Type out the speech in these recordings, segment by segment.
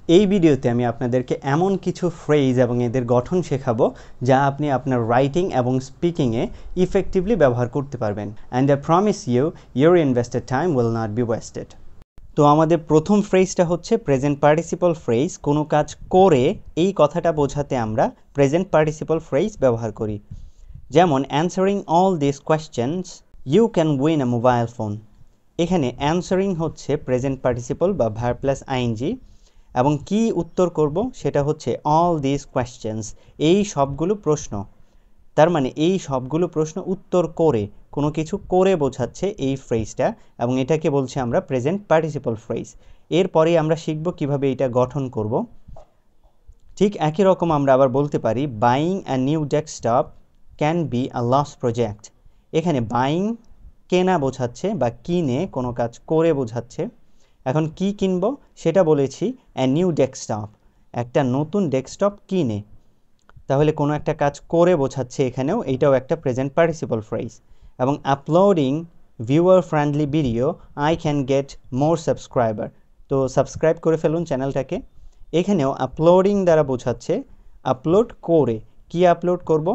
এই ভিডিওতে আমি আপনাদেরকে এমন কিছু ফ্রেজ এবং এদের গঠন শেখাবো যা আপনি আপনার রাইটিং এবং স্পিকিংয়ে ইফেক্টিভলি ব্যবহার করতে পারবেন। And I promise you your invested time will not be wasted. তো আমাদের প্রথম ফ্রেজটা হচ্ছে প্রেজেন্ট পার্টিসিপল ফ্রেজ। কোনো কাজ করে এই কথাটা বোঝাতে আমরা প্রেজেন্ট পার্টিসিপল ফ্রেজ ব্যবহার করি। যেমন answering all this questions you can win a mobile phone. এখানে অ্যান্সারিং হচ্ছে প্রেজেন্ট পার্টিসিপল বা ভার্ব প্লাস আইএনজি, এবং কি উত্তর করব সেটা হচ্ছে অল দিস কোয়েশ্চেনস, এই সবগুলো প্রশ্ন। তার মানে এই সবগুলো প্রশ্ন উত্তর করে, কোনো কিছু করে বোঝাচ্ছে এই ফ্রেজটা, এবং এটাকে বলছি আমরা প্রেজেন্ট পার্টিসিপল ফ্রেজ। এরপরেই আমরা শিখব কিভাবে এটা গঠন করব। ঠিক একই রকম আমরা আবার বলতে পারি buying a new desktop can be a loss project. এখানে বাইং কেনা বোঝাচ্ছে বা কিনে কোনো কাজ করে বোঝাচ্ছে। এখন কি কিনব সেটা বলেছি অ্যা নিউ ডেস্কটপ, একটা নতুন ডেস্কটপ কিনে। তাহলে কোনো একটা কাজ করে বোঝাচ্ছে এখানেও, এইটাও একটা প্রেজেন্ট পার্টিসিপল ফ্রেজ। এবং uploading viewer friendly video I can get more subscriber. তো সাবস্ক্রাইব করে ফেলুন চ্যানেলটাকে। এখানেও আপলোডিং দ্বারা বোঝাচ্ছে আপলোড করে। কি আপলোড করব?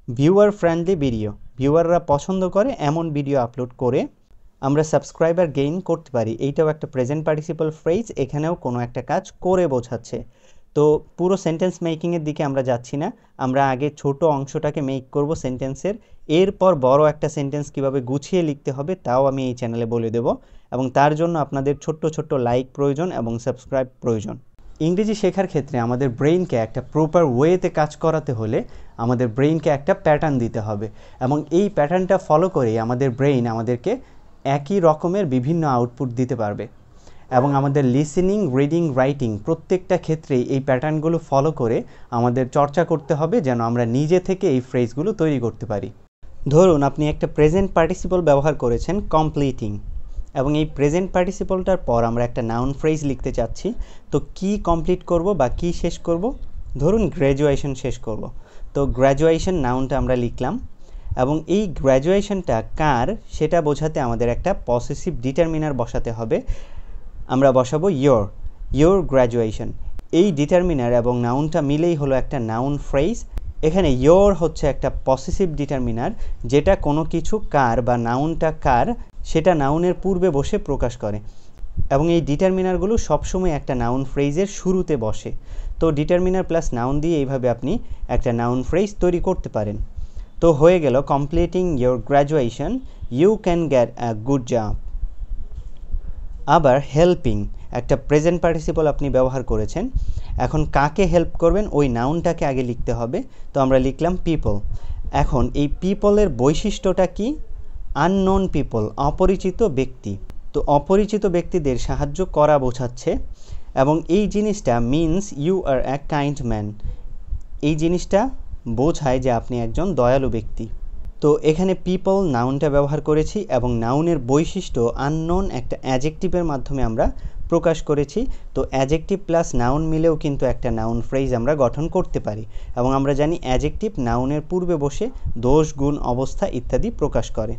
ভিউয়ার ফ্রেন্ডলি ভিডিও, ভিউয়াররা পছন্দ করে এমন ভিডিও আপলোড করে আমরা সাবস্ক্রাইবার গেইন করতে পারি। এইটাও একটা প্রেজেন্ট পার্টিসিপল ফ্রেজ, এখানেও কোনো একটা কাজ করে বোঝাচ্ছে। তো পুরো সেন্টেন্স মেকিংয়ের দিকে আমরা যাচ্ছি না, আমরা আগে ছোট অংশটাকে মেক করব সেন্টেন্সের, এরপর বড় একটা সেন্টেন্স কিভাবে গুছিয়ে লিখতে হবে তাও আমি এই চ্যানেলে বলে দেব, এবং তার জন্য আপনাদের ছোট্ট ছোট্ট লাইক প্রয়োজন এবং সাবস্ক্রাইব প্রয়োজন। ইংরেজি শেখার ক্ষেত্রে আমাদের ব্রেইনকে একটা প্রপার ওয়েতে কাজ করাতে হলে আমাদের ব্রেইনকে একটা প্যাটার্ন দিতে হবে, এবং এই প্যাটার্নটা ফলো করেই আমাদের ব্রেইন আমাদেরকে একই রকমের বিভিন্ন আউটপুট দিতে পারবে। এবং আমাদের লিসেনিং, রিডিং, রাইটিং প্রত্যেকটা ক্ষেত্রেই এই প্যাটার্নগুলো ফলো করে আমাদের চর্চা করতে হবে, যেন আমরা নিজে থেকে এই ফ্রেজগুলো তৈরি করতে পারি। ধরুন আপনি একটা প্রেজেন্ট পার্টিসিপল ব্যবহার করেছেন কমপ্লিটিং, এবং এই প্রেজেন্ট পার্টিসিপলটার পর আমরা একটা নাউন ফ্রেজ লিখতে চাচ্ছি। তো কি কমপ্লিট করব বা কি শেষ করব? ধরুন গ্র্যাজুয়েশন শেষ করব। তো গ্র্যাজুয়েশন নাউনটা আমরা লিখলাম, এবং এই গ্র্যাজুয়েশনটা কার সেটা বোঝাতে আমাদের একটা পসেসিভ ডিটারমিনার বসাতে হবে। আমরা বসাবো ইয়োর গ্র্যাজুয়েশন। এই ডিটারমিনার এবং নাউনটা মিলেই হলো একটা নাউন ফ্রেজ। এখানে ইয়োর হচ্ছে একটা পসেসিভ ডিটারমিনার, যেটা কোনো কিছু কার বা নাউনটা কার সেটা নাউনের পূর্বে বসে প্রকাশ করে, এবং এই ডিটারমিনারগুলো সবসময় একটা নাউন ফ্রেজের শুরুতে বসে। তো ডিটারমিনার প্লাস নাউন দিয়ে এইভাবে আপনি একটা নাউন ফ্রেজ তৈরি করতে পারেন। তো হয়ে গেল completing your graduation you can get a good job. আবার হেল্পিং, একটা প্রেজেন্ট পার্টিসিপল আপনি ব্যবহার করেছেন, এখন কাকে হেল্প করবেন ওই নাউনটাকে আগে লিখতে হবে। তো আমরা লিখলাম পিপল। এখন এই পিপলের বৈশিষ্ট্যটা কি? আননোন পিপল, অপরিচিত ব্যক্তি। তো অপরিচিত ব্যক্তিদের সাহায্য করা বোঝাচ্ছে, এবং এই জিনিসটা means you are a kind man, এই জিনিসটা বোঝায় যে আপনি একজন দয়ালু ব্যক্তি। তো এখানে পিপল নাউনটা ব্যবহার করেছি, এবং নাউনের বৈশিষ্ট্য আননোন একটা অ্যাডজেক্টিভের মাধ্যমে আমরা প্রকাশ করেছি। তো অ্যাডজেক্টিভ প্লাস নাউন মিলেও কিন্তু একটা নাউন ফ্রেজ আমরা গঠন করতে পারি, এবং আমরা জানি অ্যাডজেক্টিভ নাউনের পূর্বে বসে দোষ, গুণ, অবস্থা ইত্যাদি প্রকাশ করে।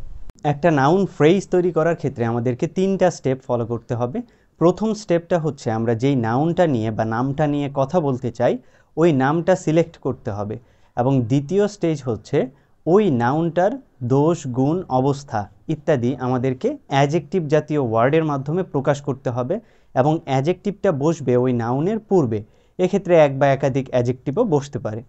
একটা নাউন ফ্রেজ তৈরি করার ক্ষেত্রে আমাদেরকে 3টা স্টেপ ফলো করতে হবে। প্রথম স্টেপটা হচ্ছে আমরা যেই নাউনটা নিয়ে বা নামটা নিয়ে কথা বলতে চাই ওই নামটা সিলেক্ট করতে হবে, এবং দ্বিতীয় স্টেজ হচ্ছে ওই নাউনটার দোষ, গুণ, অবস্থা ইত্যাদি আমাদেরকে অ্যাডজেক্টিভ জাতীয় ওয়ার্ডের মাধ্যমে প্রকাশ করতে হবে, এবং অ্যাডজেক্টিভটা বসবে ওই নাউনের পূর্বে। এক্ষেত্রে এক বা একাধিক অ্যাডজেক্টিভও বসতে পারে।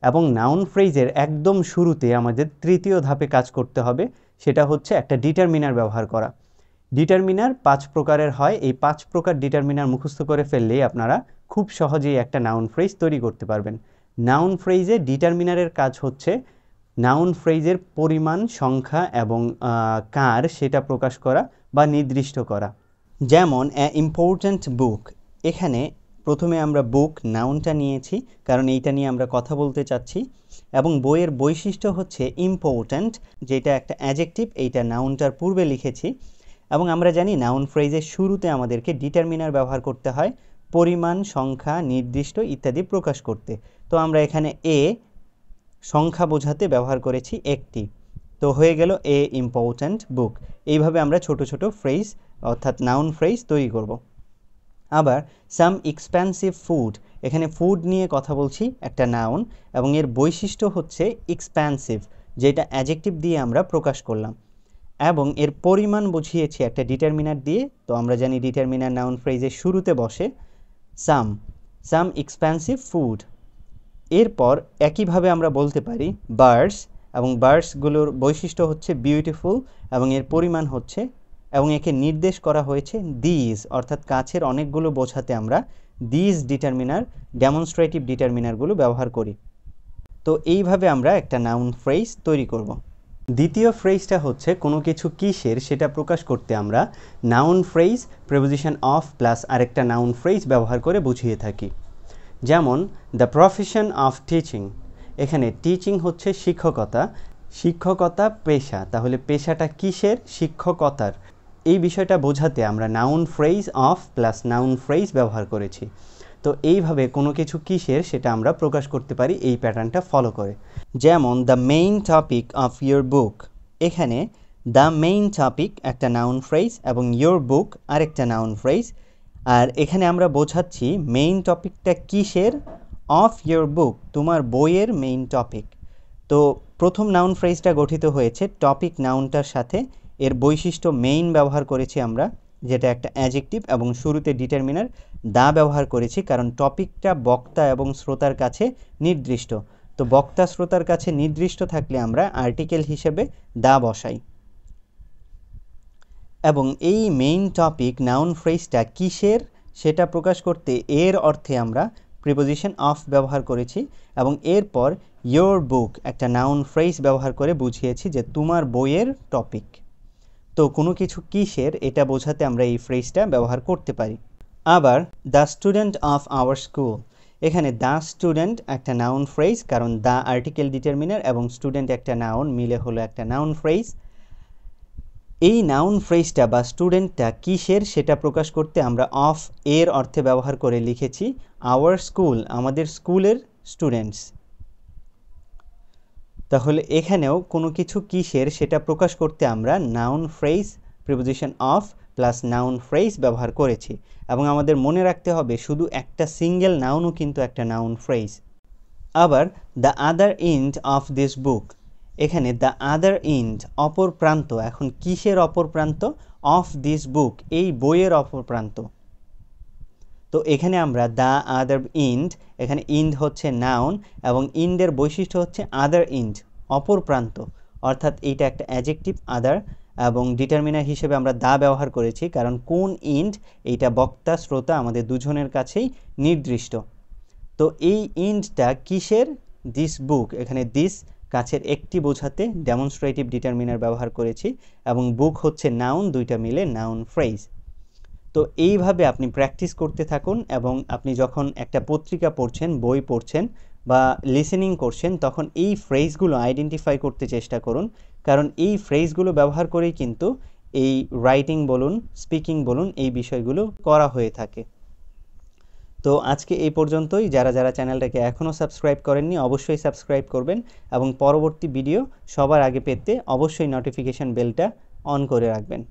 এবং নাউন ফ্রেজের একদম শুরুতে আমাদের তৃতীয় ধাপে কাজ করতে হবে, সেটা হচ্ছে একটা ডিটারমিনার ব্যবহার করা। ডিটারমিনার 5 প্রকারের হয়। এই 5 প্রকার ডিটারমিনার মুখস্থ করে ফেললেই আপনারা খুব সহজেই একটা নাউন ফ্রেজ তৈরি করতে পারবেন। নাউন ফ্রেজে ডিটারমিনারের কাজ হচ্ছে নাউন ফ্রেজের পরিমাণ, সংখ্যা এবং কার সেটা প্রকাশ করা বা নির্দিষ্ট করা। যেমন এ ইম্পর্ট্যান্ট বুক, এখানে প্রথমে আমরা বুক নাউনটা নিয়েছি কারণ এইটা নিয়ে আমরা কথা বলতে চাচ্ছি, এবং বইয়ের বৈশিষ্ট্য হচ্ছে ইম্পর্ট্যান্ট, যেটা একটা অ্যাডজেক্টিভ, এইটা নাউনটার পূর্বে লিখেছি। এবং আমরা জানি নাউন ফ্রেজের শুরুতে আমাদেরকে ডিটারমিনার ব্যবহার করতে হয় পরিমাণ, সংখ্যা, নির্দিষ্ট ইত্যাদি প্রকাশ করতে। তো আমরা এখানে এ সংখ্যা বোঝাতে ব্যবহার করেছি একটি। তো হয়ে গেল এ ইম্পর্ট্যান্ট বুক। এইভাবে আমরা ছোট ছোট ফ্রেজ অর্থাৎ নাউন ফ্রেজ তৈরি করব। আবার সাম এক্সপেন্সিভ ফুড, এখানে ফুড নিয়ে কথা বলছি, একটা নাউন, এবং এর বৈশিষ্ট্য হচ্ছে এক্সপেন্সিভ, যেটা অ্যাডজেক্টিভ দিয়ে আমরা প্রকাশ করলাম, এবং এর পরিমাণ বুঝিয়েছি একটা ডিটারমিনার দিয়ে। তো আমরা জানি ডিটারমিনার নাউন ফ্রেজের শুরুতে বসে। সাম এক্সপেন্সিভ ফুড। এরপর একইভাবে আমরা বলতে পারি বার্ডস, এবং বার্ডসগুলোর বৈশিষ্ট্য হচ্ছে বিউটিফুল, এবং এর পরিমাণ হচ্ছে, এবং একে নির্দেশ করা হয়েছে দিজ, অর্থাৎ কাছের অনেকগুলো বোঝাতে আমরা দিজ ডিটারমিনার, ডেমনস্ট্রেটিভ ডিটারমিনারগুলো ব্যবহার করি। তো এইভাবে আমরা একটা নাউন ফ্রেজ তৈরি করব। দ্বিতীয় ফ্রেজটা হচ্ছে কোনো কিছু কিসের সেটা প্রকাশ করতে আমরা noun phrase preposition of plus আরেকটা নাউন ফ্রেজ ব্যবহার করে বুঝিয়ে থাকি। যেমন দ্য প্রফেশন অফ টিচিং, এখানে টিচিং হচ্ছে শিক্ষকতা, শিক্ষকতা পেশা, তাহলে পেশাটা কিসের? শিক্ষকতার। এই বিষয়টা বোঝাতে আমরা noun phrase of plus noun phrase ব্যবহার করেছি। তো এইভাবে কোনো কিছু কিসের সেটা আমরা প্রকাশ করতে পারি এই প্যাটার্নটা ফলো করে। যেমন the main topic of your book, এখানে দ্য মেইন টপিক একটা নাউন ফ্রেজ এবং ইয়োর বুক আরেকটা নাউন ফ্রেজ। আর এখানে আমরা বোঝাচ্ছি মেইন টপিকটা কিসের? অফ ইয়োর বুক, তোমার বইয়ের মেইন টপিক। তো প্রথম নাউন ফ্রেজটা গঠিত হয়েছে টপিক নাউনটার সাথে, এর বৈশিষ্ট্য মেইন ব্যবহার করেছি আমরা, যেটা একটা অ্যাডজেক্টিভ, এবং শুরুতে ডিটারমিনার দা ব্যবহার করেছি কারণ টপিকটা বক্তা এবং শ্রোতার কাছে নির্দিষ্ট। তো বক্তা শ্রোতার কাছে নির্দিষ্ট থাকলে আমরা আর্টিকেল হিসেবে দা বসাই। এবং এই মেইন টপিক নাউন ফ্রেজটা কিসের সেটা প্রকাশ করতে এর অর্থে আমরা প্রিপোজিশন অফ ব্যবহার করেছি, এবং এরপর ইয়োর বুক একটা নাউন ফ্রেজ ব্যবহার করে বুঝিয়েছি যে তোমার বইয়ের টপিক। তো কোনো কিছু কিসের এটা বোঝাতে আমরা এই ফ্রেজটা ব্যবহার করতে পারি। আবার the student of our school, এখানে দ্য স্টুডেন্ট একটা নাউন ফ্রেজ কারণ দ্য আর্টিকেল ডিটারমিনার এবং স্টুডেন্ট একটা নাউন মিলে হলো একটা নাউন ফ্রেজ। এই নাউন ফ্রেজটা বা স্টুডেন্টটা কিসের সেটা প্রকাশ করতে আমরা অফ এর অর্থে ব্যবহার করে লিখেছি আওয়ার স্কুল, আমাদের স্কুলের স্টুডেন্টস। তাহলে এখানেও কোনো কিছু কিসের সেটা প্রকাশ করতে আমরা noun phrase preposition of plus noun phrase ব্যবহার করেছি, এবং আমাদের মনে রাখতে হবে শুধু একটা সিঙ্গেল নাউনও কিন্তু একটা নাউন ফ্রেজ। আবার the other end of this book, এখানে দ্য আদার এন্ড অপর প্রান্ত, এখন কিসের অপর প্রান্ত? অফ দিস বুক, এই বইয়ের অপর প্রান্ত। তো এখানে আমরা দ্য আদার এন্ড, এখানে ইন্ড হচ্ছে নাউন এবং ইন্ডের বৈশিষ্ট্য হচ্ছে আদার এন্ড, অপর প্রান্ত, অর্থাৎ এইটা একটা অ্যাডজেক্টিভ আদার, এবং ডিটারমিনার হিসেবে আমরা দা ব্যবহার করেছি কারণ কোন ইন্ড এইটা বক্তা শ্রোতা আমাদের দুজনের কাছেই নির্দিষ্ট। তো এই ইন্ডটা কিসের? দিস বুক, এখানে দিস কাছের একটি বোঝাতে ডেমনস্ট্রেটিভ ডিটারমিনার ব্যবহার করেছি, এবং বুক হচ্ছে নাউন, দুইটা মিলে নাউন ফ্রেজ। তো এইভাবে আপনি প্র্যাকটিস করতে থাকুন, এবং আপনি যখন একটা পত্রিকা পড়ছেন, বই পড়ছেন বা লিসেনিং করছেন, তখন এই ফ্রেজগুলো আইডেন্টিফাই করতে চেষ্টা করুন, কারণ এই ফ্রেজগুলো ব্যবহার করেই কিন্তু এই রাইটিং বলুন, স্পিকিং বলুন, এই বিষয়গুলো করা হয়ে থাকে। তো আজকে এই পর্যন্তই। যারা যারা চ্যানেলটাকে এখনও সাবস্ক্রাইব করেননি অবশ্যই সাবস্ক্রাইব করবেন, এবং পরবর্তী ভিডিও সবার আগে পেতে অবশ্যই নোটিফিকেশন বেলটা অন করে রাখবেন।